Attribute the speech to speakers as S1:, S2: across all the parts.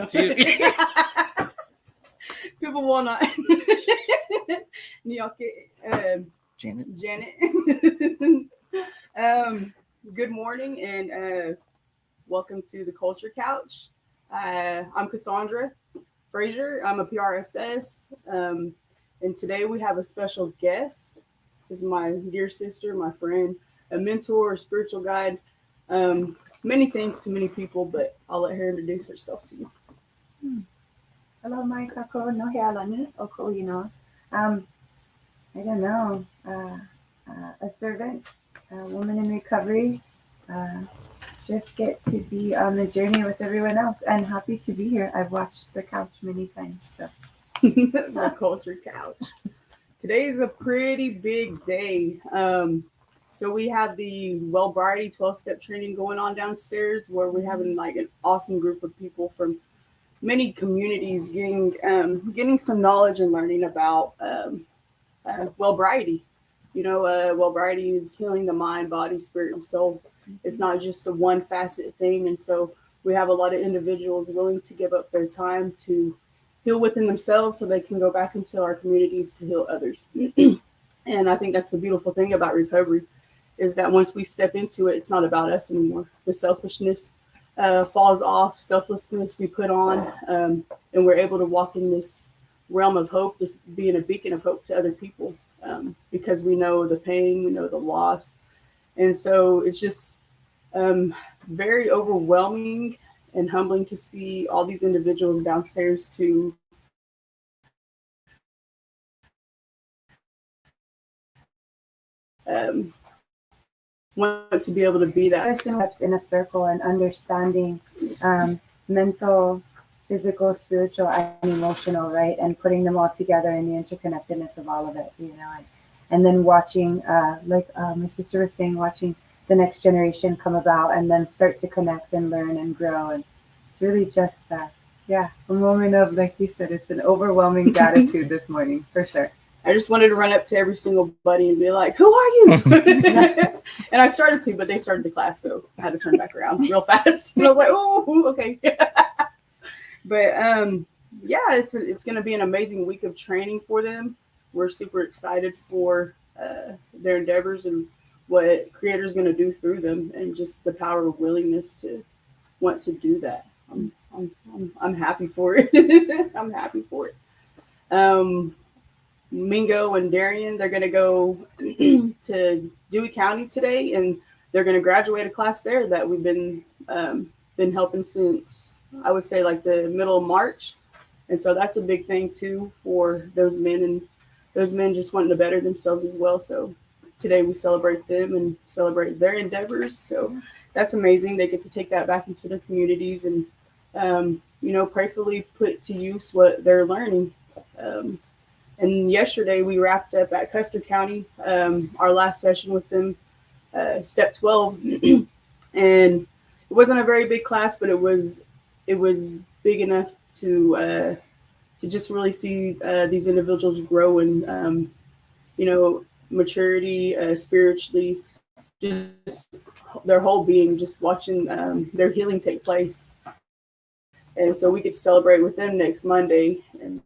S1: That's it.
S2: People will not.
S1: Janet.
S2: Good morning and welcome to the Culture Couch. I'm Cassandra Frazier. I'm a PRSS. And today we have a special guest. This is my dear sister, my friend, a mentor, a spiritual guide. Many things to many people, but I'll let her introduce herself to you.
S3: Hello, Mike. Ako no hialani. Oko, I don't know. A servant, a woman in recovery. Just get to be on the journey with everyone else, and happy to be here. I've watched the couch many times, so
S2: the Culture Couch. Today is a pretty big day. So we have the Wellbriety 12-step training going on downstairs, where we're having like an awesome group of people from many communities getting some knowledge and learning about Wellbriety. Wellbriety is healing the mind, body, spirit, and soul. It's not just a one facet thing, and so we have a lot of individuals willing to give up their time to heal within themselves so they can go back into our communities to heal others. And I think that's the beautiful thing about recovery, is that once we step into it, it's not about us anymore. The selfishness falls off, selflessness we put on, and we're able to walk in this realm of hope, this being a beacon of hope to other people, because we know the pain, we know the loss. And so it's just very overwhelming and humbling to see all these individuals downstairs to want to be able to be that.
S3: In a circle and understanding mental, physical, spiritual, and emotional, right? And putting them all together in the interconnectedness of all of it, and then watching, like my sister was saying, watching the next generation come about and then start to connect and learn and grow. And it's really just that, a moment of, like you said, it's an overwhelming gratitude this morning, for sure.
S2: I just wanted to run up to every single buddy and be like, "Who are you?" And I started to, but they started the class, so I had to turn back around real fast. And I was like, "Oh, okay." But it's going to be an amazing week of training for them. We're super excited for their endeavors and what Creator's going to do through them, and just the power of willingness to want to do that. I'm happy for it. I'm happy for it. Mingo and Darian, they're going to go to Dewey County today, and they're going to graduate a class there that we've been helping since, I would say, like the middle of March. And so that's a big thing too for those men, and those men just wanting to better themselves as well. So today we celebrate them and celebrate their endeavors. So that's amazing. They get to take that back into their communities and prayerfully put to use what they're learning. And yesterday we wrapped up at Custer County, our last session with them, step 12. And it wasn't a very big class, but it was big enough to just really see these individuals grow and maturity, spiritually, just their whole being, just watching their healing take place. And so we get to celebrate with them next Monday, and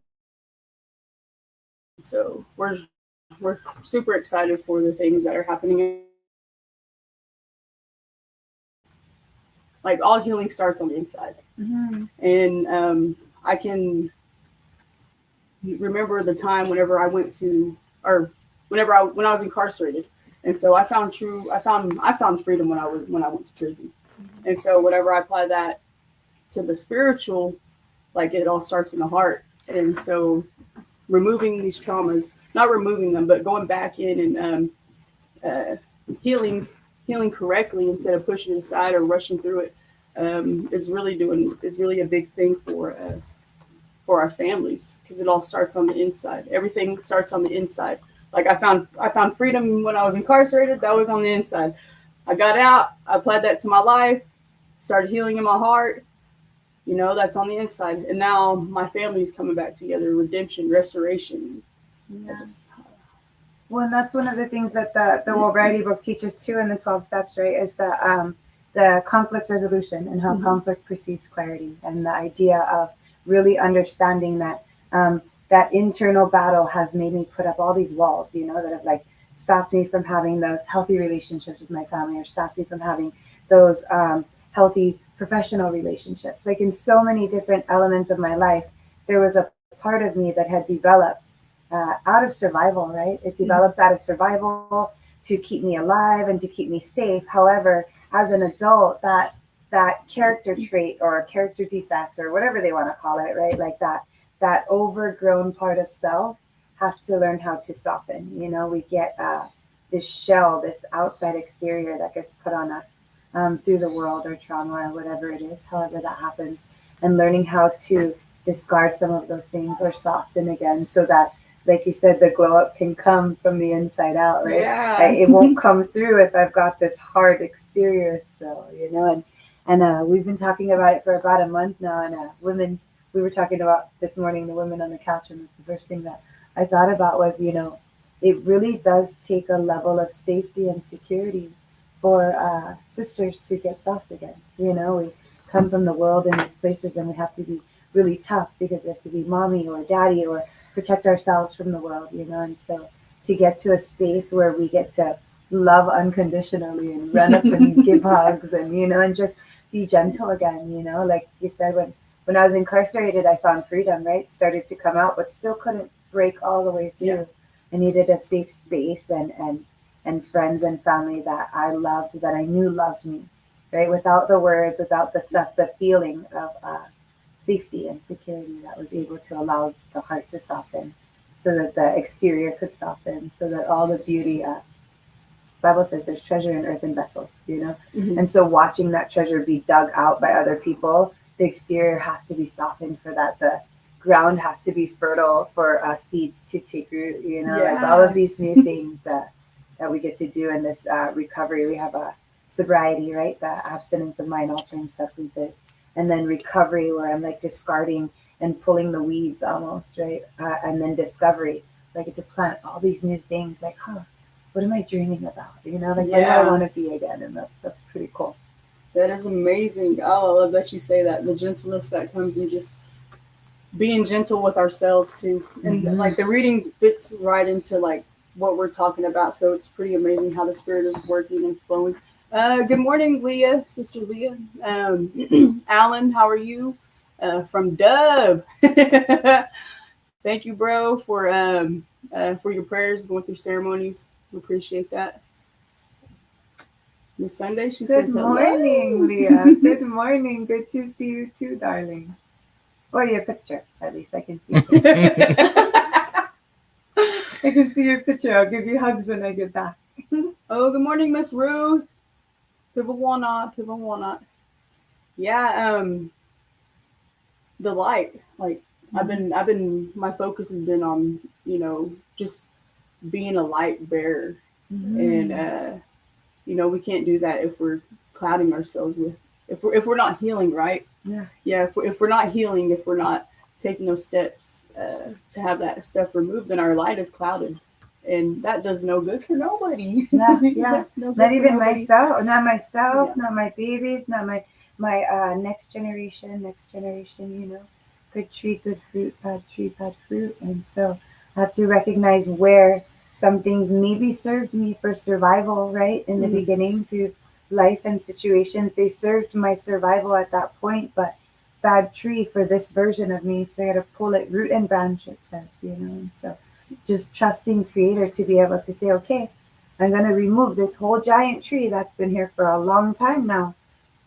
S2: so we're super excited for the things that are happening. Like, all healing starts on the inside. Mm-hmm. And I can remember the time when I was incarcerated, and so I found freedom when I went to prison. Mm-hmm. And so whenever I apply that to the spiritual, like, it all starts in the heart. And so removing these traumas, not removing them, but going back in and healing correctly instead of pushing it aside or rushing through it, is really a big thing for our families, because it all starts on the inside. Everything starts on the inside. Like, I found freedom when I was incarcerated. That was on the inside. I got out, I applied that to my life, started healing in my heart. That's on the inside. And now my family's coming back together, redemption, restoration.
S3: Yeah. Well, and that's one of the things that the Wellbriety book teaches too in the 12 steps, right? Is that the conflict resolution and how
S2: Mhm.
S3: conflict precedes clarity, and the idea of really understanding that that internal battle has made me put up all these walls, that have like stopped me from having those healthy relationships with my family, or stopped me from having those healthy professional relationships. Like in so many different elements of my life, there was a part of me that had developed out of survival, right? It developed out of survival to keep me alive and to keep me safe. However, as an adult, that character trait or character defect or whatever they want to call it, right? Like that overgrown part of self has to learn how to soften. We get this shell, this outside exterior that gets put on us through the world or trauma or whatever it is, however that happens, and learning how to discard some of those things or soften again, so that, like you said, the glow up can come from the inside out, right?
S2: Yeah.
S3: It won't come through if I've got this hard exterior. So, and we've been talking about it for about a month now. And women, we were talking about this morning, the women on the couch, and the first thing that I thought about was, it really does take a level of safety and security for sisters to get soft again. We come from the world in these places, and we have to be really tough because we have to be mommy or daddy or protect ourselves from the world, and so to get to a space where we get to love unconditionally and run up and give hugs and and just be gentle again, like you said, when I was incarcerated, I found freedom, right? Started to come out, but still couldn't break all the way through.
S2: Yeah.
S3: I needed a safe space and friends and family that I loved, that I knew loved me, right? Without the words, without the stuff, the feeling of safety and security that was able to allow the heart to soften, so that the exterior could soften, so that all the beauty, Bible says there's treasure in earthen vessels,
S2: Mhm.
S3: and so watching that treasure be dug out by other people, the exterior has to be softened for that, the ground has to be fertile for seeds to take root, like all of these new things that we get to do in this recovery. We have a sobriety, right? The abstinence of mind altering substances. And then recovery, where I'm like discarding and pulling the weeds almost, right? And then discovery, like I get to plant all these new things, like, what am I dreaming about? What do I want to be again? And that's pretty cool.
S2: That is amazing. Oh, I love that you say that. The gentleness that comes in just being gentle with ourselves too. And like the reading fits right into like what we're talking about. So it's pretty amazing how the Spirit is working and flowing. Good morning, Leah, Sister Leah. Alan, how are you? From Dove. Thank you, bro, for your prayers, going through ceremonies. We appreciate that. Miss Sunday, she says
S3: Good
S2: hello.
S3: morning, Leah. Good morning. Good to see you too, darling. Or your picture. At least I can see your picture. I can see your picture. I'll give you hugs when I get back.
S2: Oh, good morning, Miss Ruth. People Walnut. Yeah, the light. Like I've been my focus has been on, just being a light bearer. And we can't do that if we're clouding ourselves with if we're not healing, right?
S3: Yeah.
S2: If we're not healing, if we're not taking those steps to have that stuff removed, then our light is clouded, and that does no good for nobody.
S3: Yeah.
S2: No good
S3: Not
S2: for
S3: even
S2: nobody.
S3: myself. Not myself.
S2: Yeah.
S3: Not my babies. Not my next generation. Good tree, good fruit. Bad tree, bad fruit. And so I have to recognize where some things maybe served me for survival, right? In the beginning, through life and situations, they served my survival at that point, but bad tree for this version of me. So I got to pull it root and branch, it says, and so just trusting Creator to be able to say, okay, I'm going to remove this whole giant tree that's been here for a long time now.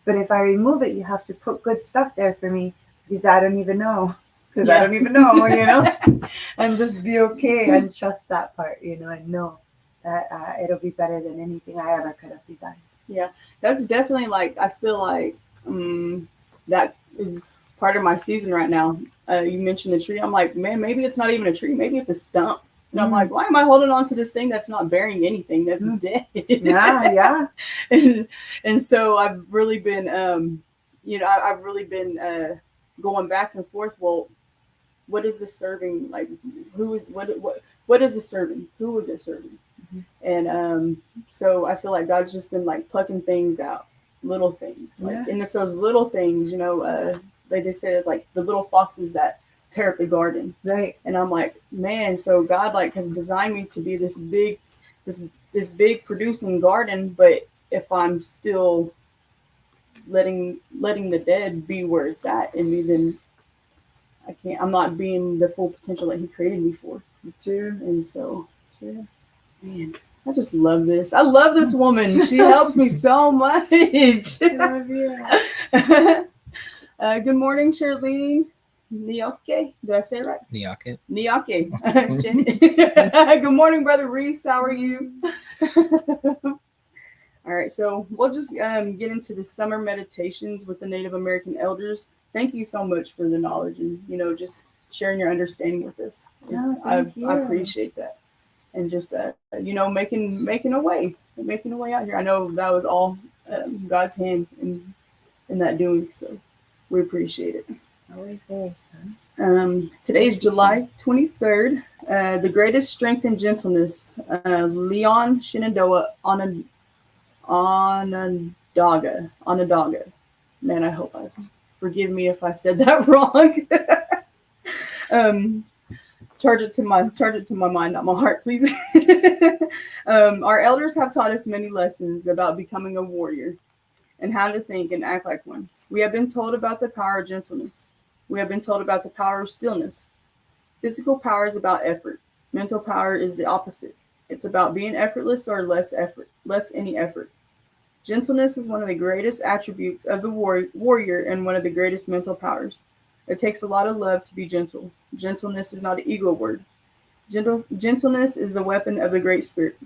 S3: But if I remove it, you have to put good stuff there for me, because I don't even know. I don't even know, and just be okay and trust that part, and know that it'll be better than anything I ever could have designed.
S2: Yeah, that's definitely like, I feel like that is part of my season right now. You mentioned the tree. I'm like, man, maybe it's not even a tree. Maybe it's a stump. And I'm like, why am I holding on to this thing that's not bearing anything, that's dead?
S3: Yeah.
S2: And so I've really been, I've really been going back and forth. Well, what is this serving? Like, what is this serving? Who is it serving? And so I feel like God's just been like plucking things out little things. Like,
S3: Yeah.
S2: and it's those little things, like they say, it's like the little foxes that tear up the garden.
S3: Right.
S2: And I'm like, man, so God like has designed me to be this big producing garden, but if I'm still letting the dead be where it's at in me, then I'm not being the full potential that He created me for.
S3: True.
S2: And so, yeah, man, I just love this. I love this woman. She helps me so much.
S3: Love you.
S2: Good morning, Charlene. Nioke. Did I say it right?
S1: Niyake.
S2: Niyake. Jenny. Good morning, Brother Reese. How are you? All right, so we'll just get into the summer meditations with the Native American elders. Thank you so much for the knowledge and, just sharing your understanding with us.
S3: Oh,
S2: I
S3: thank you.
S2: appreciate that. And just, making a way out here. I know that was all God's hand in that doing, so we appreciate it.
S3: Always is, huh?
S2: Today is July 23rd. The greatest strength and gentleness, Leon Shenandoah Onondaga. Man, I hope forgive me if I said that wrong. Charge it to my mind, not my heart, please. Our elders have taught us many lessons about becoming a warrior and how to think and act like one. We have been told about the power of gentleness. We have been told about the power of stillness. Physical power is about effort. Mental power is the opposite. It's about being effortless or less any effort. Gentleness is one of the greatest attributes of the warrior and one of the greatest mental powers. It takes a lot of love to be gentle. Gentleness is not an ego word. Gentleness is the weapon of the Great Spirit.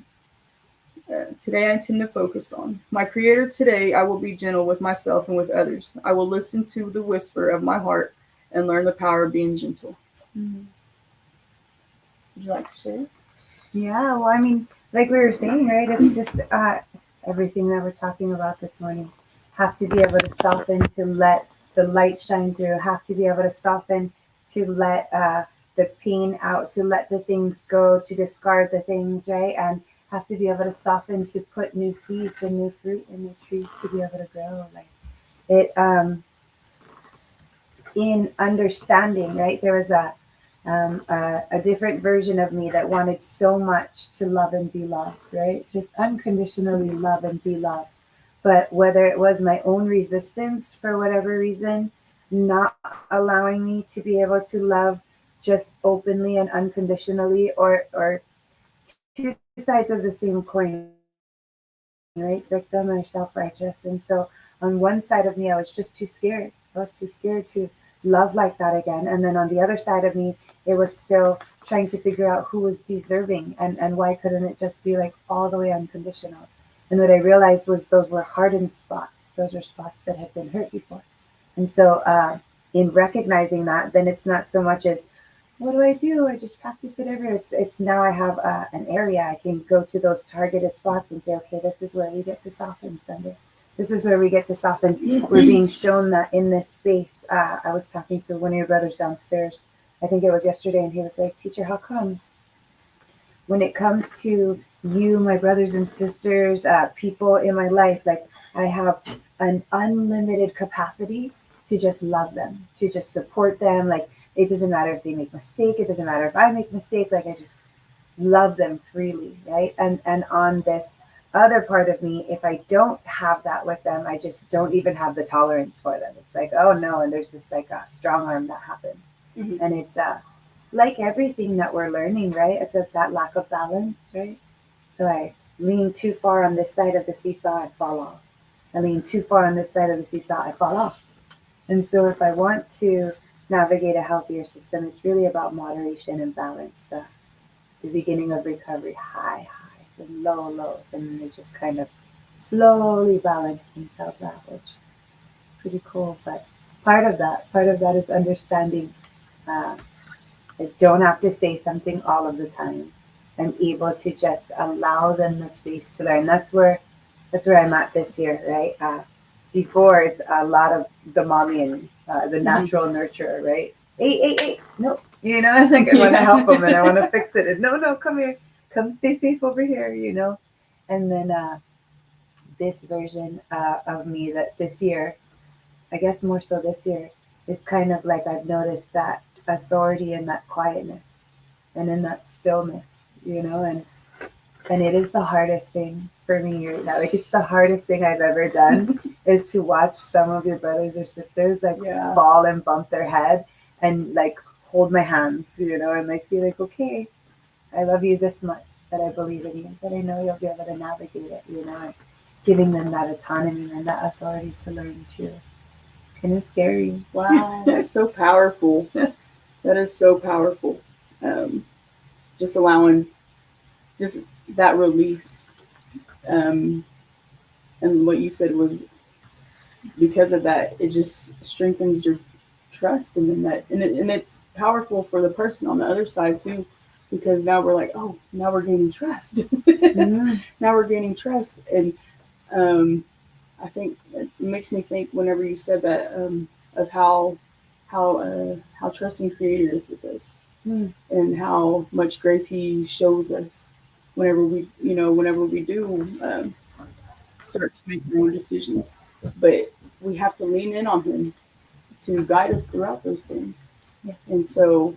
S2: Today I intend to focus on my Creator. Today I will be gentle with myself and with others. I will listen to the whisper of my heart and learn the power of being gentle.
S3: Mm-hmm.
S2: Would you like to share?
S3: Yeah, well, I mean, like we were saying, right? It's just everything that we're talking about this morning. Have to be able to soften to let the light shine through. Have to be able to soften to let the pain out, to let the things go, to discard the things, right? And have to be able to soften to put new seeds and new fruit in the trees to be able to grow. Like it, in understanding, right? There was a different version of me that wanted so much to love and be loved, right? Just unconditionally love and be loved. But whether it was my own resistance for whatever reason, not allowing me to be able to love just openly and unconditionally, or two sides of the same coin, right? Victim or self-righteous. And so on one side of me, I was just too scared. I was too scared to love like that again. And then on the other side of me, it was still trying to figure out who was deserving and why couldn't it just be like all the way unconditional. And what I realized was those were hardened spots. Those are spots that had been hurt before. And so in recognizing that, then it's not so much as, what do? I just practice it everywhere. It's now I have an area I can go to those targeted spots and say, okay, this is where we get to soften Sunday. This is where we get to soften. We're being shown that in this space. I was talking to one of your brothers downstairs. I think it was yesterday, and he was like, teacher, how come when it comes to you, my brothers and sisters, people in my life, like I have an unlimited capacity to just love them, to just support them. Like it doesn't matter if they make mistake. It doesn't matter if I make mistake. Like I just love them freely, right? And on this other part of me, if I don't have that with them, I just don't even have the tolerance for them. It's like, oh no, and there's this like a strong arm that happens. Mm-hmm. And it's like everything that we're learning, right? It's that lack of balance, right? So I lean too far on this side of the seesaw, I fall off. I lean too far on this side of the seesaw, I fall off. And so if I want to navigate a healthier system, it's really about moderation and balance. The beginning of recovery, high highs and low lows, and then they just kind of slowly balance themselves out, which is pretty cool. But part of that is understanding I don't have to say something all of the time. I'm able to just allow them the space to learn. That's where I'm at this year, right? Before it's a lot of the mommy and the natural nurturer, right? Hey, no, you know, I think I want to help them and I want to fix it. And no, come here, come stay safe over here, you know. And then this version of me that this year, I guess more so this year, is kind of like I've noticed that authority in that quietness and in that stillness, and it is the hardest thing for me right now. Like it's the hardest thing I've ever done is to watch some of your brothers or sisters like
S2: Yeah.
S3: fall and bump their head and like hold my hands, and like be like, okay, I love you this much that I believe in you, that I know you'll be able to navigate it, and giving them that autonomy and that authority to learn too. Kind of scary.
S2: Wow, that's so powerful. That is so powerful. Just allowing just that release. And what you said was because of that, it just strengthens your trust, and then and it's powerful for the person on the other side too, because now we're like, oh, now we're gaining trust.
S3: Mm-hmm.
S2: Now we're gaining trust, and I think it makes me think whenever you said that of how trusting Creator is with us, and how much grace He shows us whenever we do start to make our own decisions, but we have to lean in on Him to guide us throughout those things.
S3: Yeah.
S2: And so,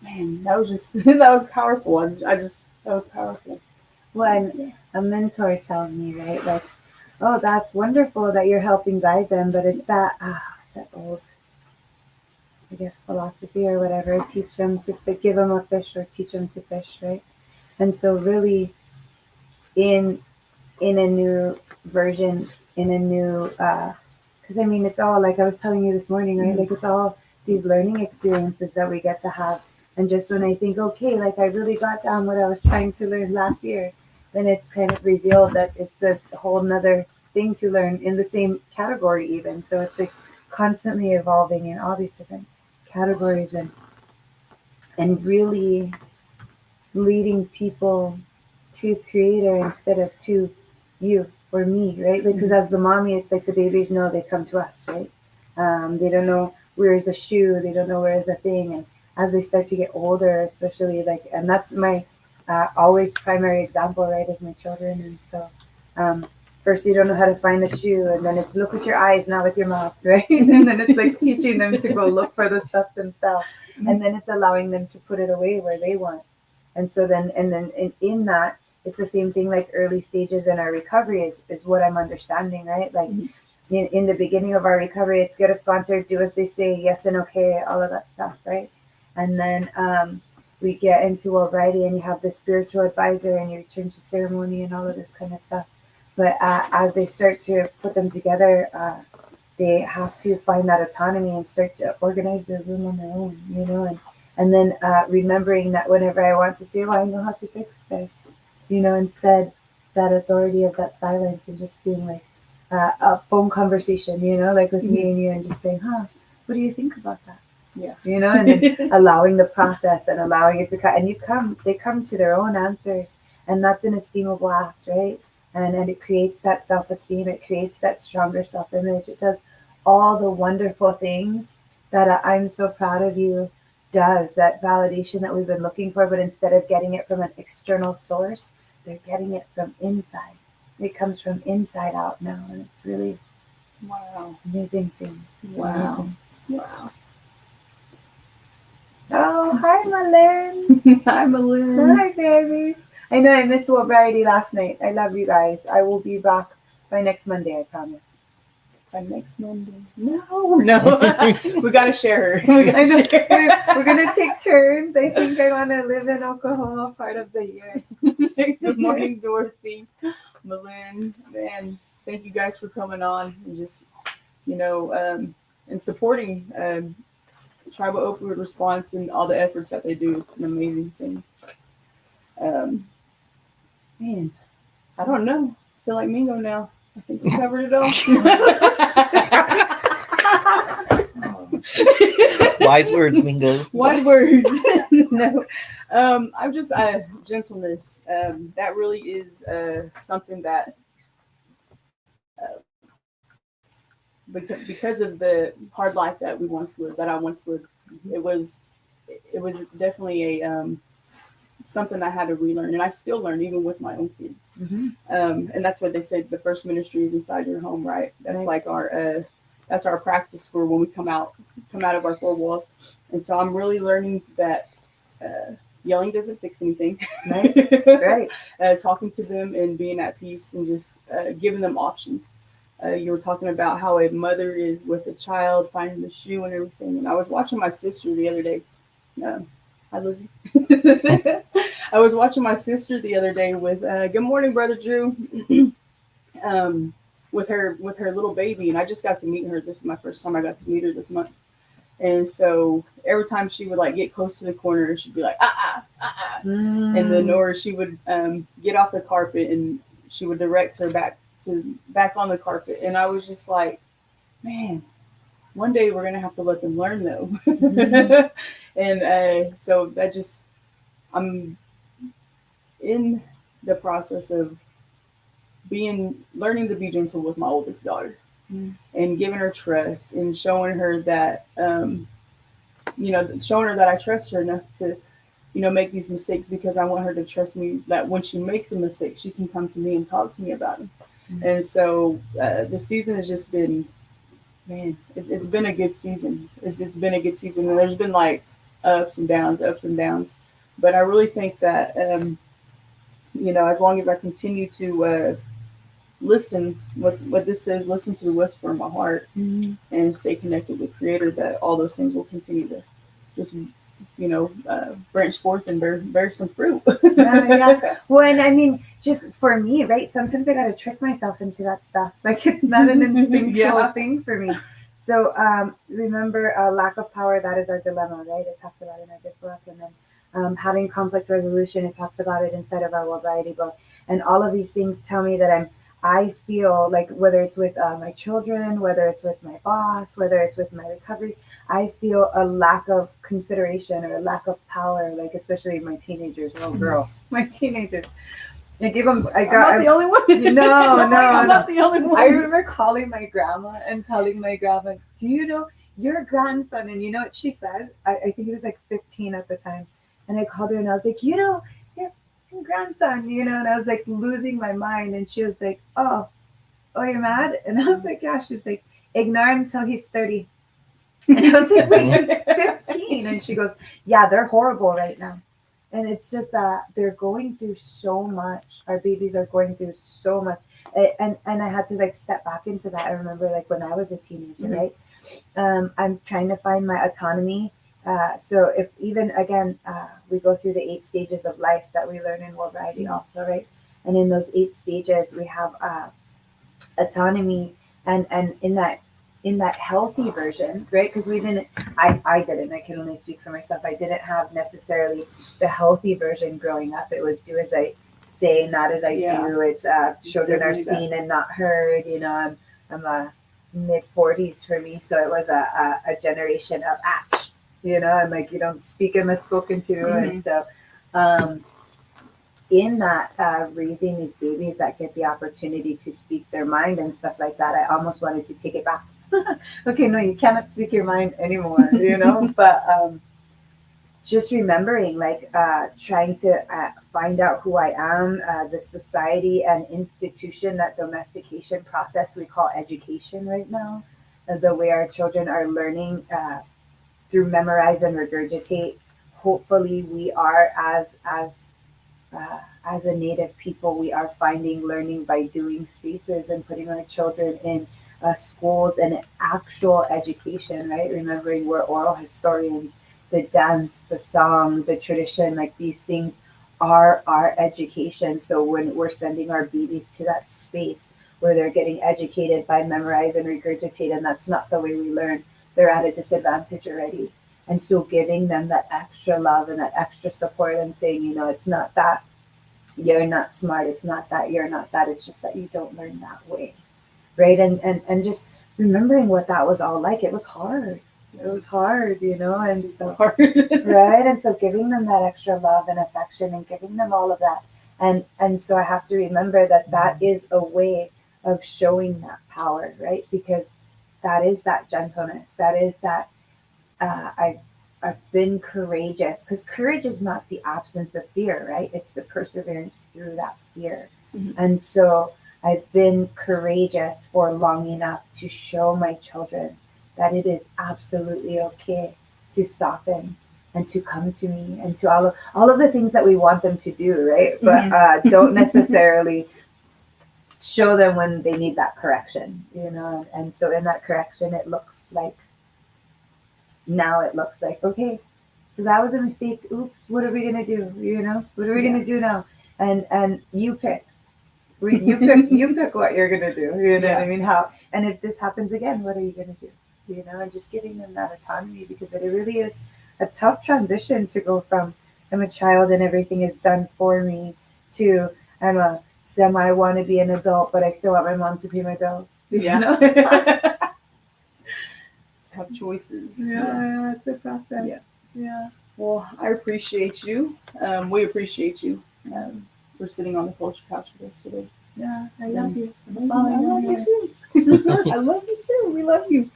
S2: man, that was just that was powerful. That was powerful.
S3: When a mentor tells me, right, like, oh, that's wonderful that you're helping guide them, but it's that old, I guess, philosophy or whatever, teach them to give them a fish or teach them to fish, right? And so really in a new version, in a new, because I mean, it's all like I was telling you this morning, right? Like it's all these learning experiences that we get to have. And just when I think, okay, like I really got down what I was trying to learn last year, then it's kind of revealed that it's a whole nother thing to learn in the same category even. So it's like constantly evolving in all these different categories and really leading people to Creator instead of to you or me, right? Because as the mommy, it's like the babies know they come to us, right? They don't know where is a shoe, they don't know where is a thing, and as they start to get older, especially like, and that's my always primary example, right, is my children. And so first they don't know how to find a shoe, and then it's look with your eyes, not with your mouth, right? And then it's like teaching them to go look for the stuff themselves, and then it's allowing them to put it away where they want. And so then in that, it's the same thing, like early stages in our recovery is what I'm understanding, right? Like in the beginning of our recovery, it's get a sponsor, do as they say, yes and okay, all of that stuff, right? And then we get into variety, and you have the spiritual advisor and you return to ceremony and all of this kind of stuff. But as they start to put them together, they have to find that autonomy and start to organize their room on their own, and then remembering that whenever I want to say, well, I know how to fix this, instead that authority of that silence and just being like a phone conversation, like with me and you, and just saying, what do you think about that?
S2: Yeah.
S3: And then allowing the process and allowing it to cut, and they come to their own answers, and that's an esteemable act, right? And it creates that self-esteem, it creates that stronger self-image, it does all the wonderful things that I'm so proud of you does, that validation that we've been looking for, but instead of getting it from an external source, they're getting it from inside. It comes from inside out now, and it's really amazing thing.
S2: Wow.
S3: Oh, hi, Malin.
S2: Hi, Malin.
S3: Hi, babies. I know I missed variety last night. I love you guys. I will be back by next Monday, I promise.
S2: By next Monday? No. We gotta share her.
S3: We're gonna take turns. I think I want to live in Oklahoma part of the year.
S2: Good morning, Dorothy, Malin, man. Thank you guys for coming on and just, and supporting Tribal Opioid Response and all the efforts that they do. It's an amazing thing. Man, I don't know. I feel like Mingo now. I think we covered it all.
S1: Wise words, Mingo.
S2: Wise words. No. I'm just gentleness. That really is something that because of the hard life that I once lived, it was definitely a something I had to relearn, and I still learn even with my own kids.
S3: Mhm.
S2: And that's what they said. The first ministry is inside your home, right? That's
S3: Right.
S2: like our that's our practice for when we come out of our four walls. And so I'm really learning that yelling doesn't fix anything.
S3: Right. Right.
S2: Talking to them and being at peace and just giving them options. You were talking about how a mother is with a child finding the shoe and everything. And I was watching my sister the other day. Hi, Lizzie. I was watching my sister the other day with Good morning, Brother Drew. With her little baby, and I just got to meet her. This is my first time I got to meet her this month. And so every time she would like get close to the corner, she'd be like, and then or she would get off the carpet and she would direct her back on the carpet. And I was just like, man, one day we're gonna have to let them learn though. And so that just I'm in the process of learning to be gentle with my oldest daughter and giving her trust and showing her that showing her that I trust her enough to make these mistakes, because I want her to trust me that when she makes a mistake she can come to me and talk to me about it. And so the season has just been, man, it's been a good season. It's been a good season, and there's been like ups and downs, but I really think that as long as I continue to listen, what this says, listen to the whisper in my heart and stay connected with Creator, that all those things will continue to just branch forth and bear some fruit.
S3: Yeah. Well, and I mean, just for me, right? Sometimes I gotta trick myself into that stuff. Like it's not an instinctual thing for me. So remember, lack of power, that is our dilemma, right? It talks about it in our good book. And then having conflict resolution, it talks about it inside of our World Variety book. And all of these things tell me that I feel like, whether it's with my children, whether it's with my boss, whether it's with my recovery, I feel a lack of consideration or a lack of power, like especially my teenagers. Oh, girl, my teenagers. I'm not
S2: the only one.
S3: No,
S2: I'm not the only one.
S3: I remember calling my grandma and telling my grandma, do you know your grandson? And you know what she said? I think he was like 15 at the time. And I called her and I was like, your grandson, and I was like losing my mind. And she was like, oh, you're mad? And I was like, yeah. She's like, ignore him until he's 30. And I was like, wait, he's 15. And she goes, yeah, they're horrible right now. And it's just they're going through so much. Our babies are going through so much. And I had to like step back into that. I remember like when I was a teenager, right? I'm trying to find my autonomy. So if even again, we go through the 8 stages of life that we learn in World Variety also, right? And in those 8 stages, we have autonomy, and in that healthy version, right? Because I didn't, I can only speak for myself. I didn't have necessarily the healthy version growing up. It was do as I say, not as I do. It's children are seen and not heard. I'm a mid-40s for me, so it was a generation of act. I'm like, you don't speak unless spoken to. And so in that raising these babies that get the opportunity to speak their mind and stuff like that, I almost wanted to take it back. Okay, no, you cannot speak your mind anymore, but just remembering, like trying to find out who I am, the society and institution, that domestication process we call education right now, the way our children are learning through memorize and regurgitate. Hopefully we are as a Native people, we are finding learning by doing spaces and putting our children in schools and actual education, right? Remembering we're oral historians, the dance, the song, the tradition, like these things are our education. So when we're sending our babies to that space where they're getting educated by memorize and regurgitate, and that's not the way we learn, they're at a disadvantage already. And so giving them that extra love and that extra support and saying, it's not that you're not smart, it's not that you're not that, it's just that you don't learn that way, right? And just remembering what that was all like. It was hard, and
S2: Super
S3: so
S2: hard.
S3: right. And so giving them that extra love and affection and giving them all of that, and so I have to remember that is a way of showing that power, right? Because that is that gentleness, that is that I've been courageous, because courage is not the absence of fear, right? It's the perseverance through that fear.
S2: Mhm.
S3: And so I've been courageous for long enough to show my children that it is absolutely okay to soften and to come to me and to all of the things that we want them to do, right? But don't necessarily show them when they need that correction, you know. And so in that correction, it looks like, okay, so that was a mistake. Oops, what are we gonna do? You know, what are we gonna do now? And you pick. You pick what you're gonna do. You know what I mean? How, and if this happens again, what are you gonna do? You know, and just giving them that autonomy, because it really is a tough transition to go from I'm a child and everything is done for me to I'm a semi want to be an adult, but I still want my mom to pay my bills.
S2: Yeah.
S3: You know?
S2: Have choices.
S3: Yeah, it's a process.
S2: Yeah. Yeah. Well, I appreciate you. We appreciate you for sitting on the culture couch with us today.
S3: Yeah, I
S2: Yeah.
S3: love you.
S2: I love you too. I love you too. We love you.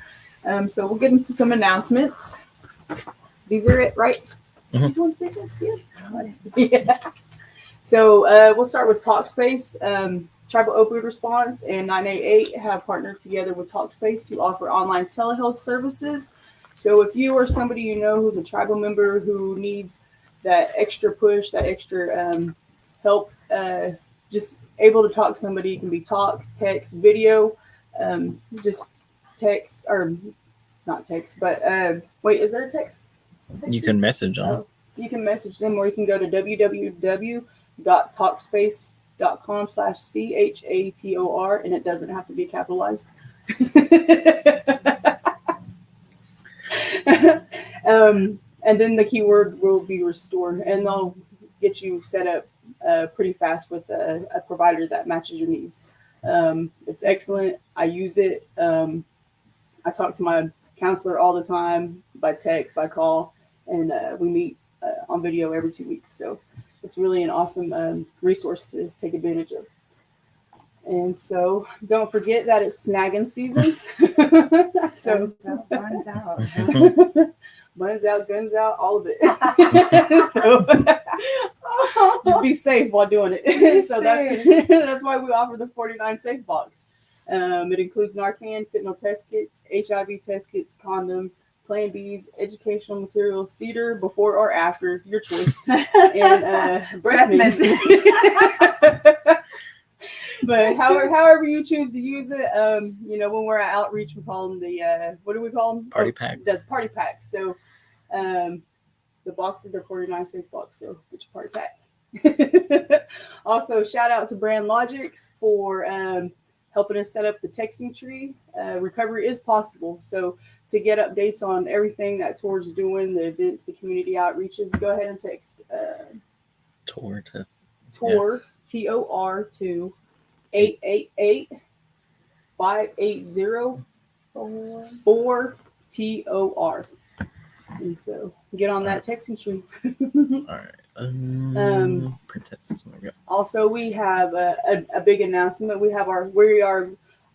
S2: So we'll get into some announcements. These are it, right?
S1: Mhm.
S2: These ones, these ones, yeah. Yeah. So we'll start with Talkspace. Tribal Opioid Response and 988 have partnered together with Talkspace to offer online telehealth services. So if you or somebody you know who's a tribal member who needs that extra push, that extra help, just able to talk to somebody, it can be talk, text, video, just text, or not text, but wait, is there a text?
S1: You can message them.
S2: You can message them, or you can go to www.talkspace.com/CHATOR, and it doesn't have to be capitalized. And then the keyword will be restore, and they'll get you set up pretty fast with a provider that matches your needs. It's excellent. I use it. I talk to my counselor all the time by text, by call, and we meet on video every 2 weeks. So it's really an awesome resource to take advantage of. And so don't forget that it's snagging season. So
S3: Buns out.
S2: buns out, guns out, all of it. So just be safe while doing it. So that's why we offer the 49 Safe Box. It includes Narcan, fentanyl test kits, HIV test kits, condoms, Plan Bs, educational materials, cedar, before or after, your choice, and breath mints. But however you choose to use it, when we're at outreach, we call them the what do we call them?
S1: Party packs.
S2: The party packs. So the boxes are 49 Safe Box. So get your party pack. Also, shout out to Brand Logics for helping us set up the texting tree. Recovery is possible. So to get updates on everything that TOR's doing, the events, the community outreaches, go ahead and text
S1: TOR to
S2: TOR, TOR to 888-580-4TOR. And so get on that texting tree.
S1: all right. Princess. There we go.
S2: Also, we have a big announcement. We are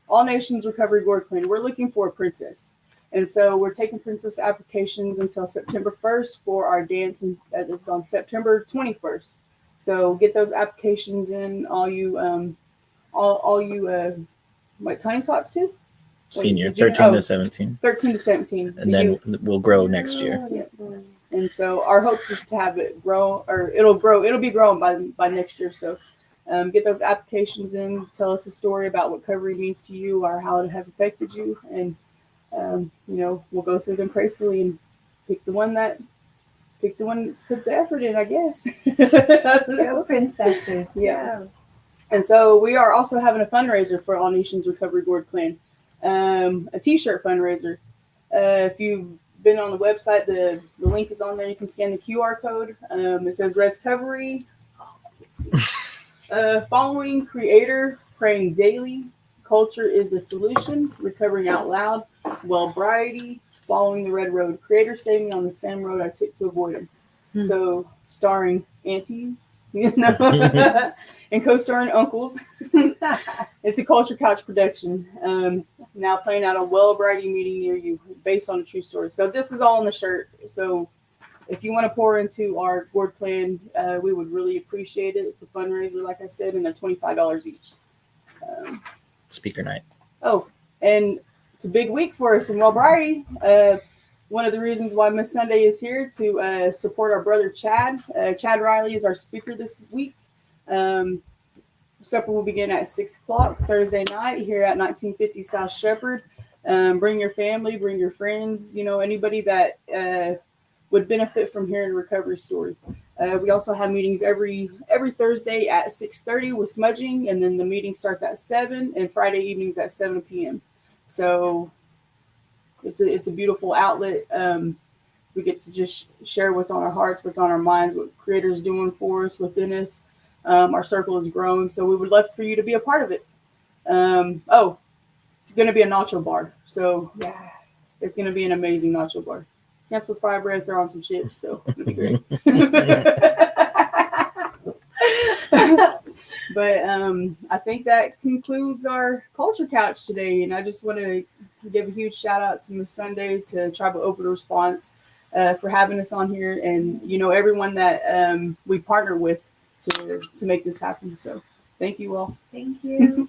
S2: All Nations Recovery Gourd Clan. We're looking for a princess. And so we're taking princess applications until September 1st for our dance, and it's on September 21st. So get those applications in, all you Tiny Tots too?
S1: Senior, 13 to 17.
S2: 13 to 17.
S1: And then we'll grow next year.
S2: Yeah. And so our hopes is to have it grow, or it'll be grown by next year. So get those applications in, tell us a story about what recovery means to you or how it has affected you. And, we'll go through them prayerfully and pick the one that's put the effort in, I guess.
S3: Go princesses.
S2: Yeah. And so we are also having a fundraiser for All Nations Recovery Gourd Clan, a t-shirt fundraiser. If you've been on the website, the link is on there. You can scan the QR code. It says Recovery. Let's see. Following creator, praying daily. Culture is the solution. Recovering out loud. Wellbriety. Following the red road. Creator saved me on the same road I took to avoid him. So starring aunties, and co-starring uncles. It's a Culture Couch production. Now playing out a Wellbriety meeting near you, based on a true story. So this is all on the shirt. So if you want to pour into our gourd plan, we would really appreciate it. It's a fundraiser, like I said, and they're $25 each.
S1: Speaker night.
S2: Oh, and it's a big week for us in Wellbriety. One of the reasons why Miss Sunday is here to support our brother Chad. Chad Riley is our speaker this week. Supper will begin at 6 o'clock Thursday night here at 1950 South Shepherd. Bring your family, bring your friends, anybody that would benefit from hearing a recovery story. We also have meetings every Thursday at 6:30 with smudging, and then the meeting starts at 7, and Friday evenings at 7 p.m. So it's a beautiful outlet. We get to just share what's on our hearts, what's on our minds, what Creator's doing for us, within us. Our circle is growing, so we would love for you to be a part of it. It's going to be a nacho bar, so yeah, it's going to be an amazing nacho bar. Cancel fry bread, throw on some chips, so it'll be great. But I think that concludes our culture couch today, and I just want to give a huge shout out to Miss Sunday, to Tribal Open Response, for having us on here, and everyone that we partner with to make this happen. So thank you all.
S3: Thank you.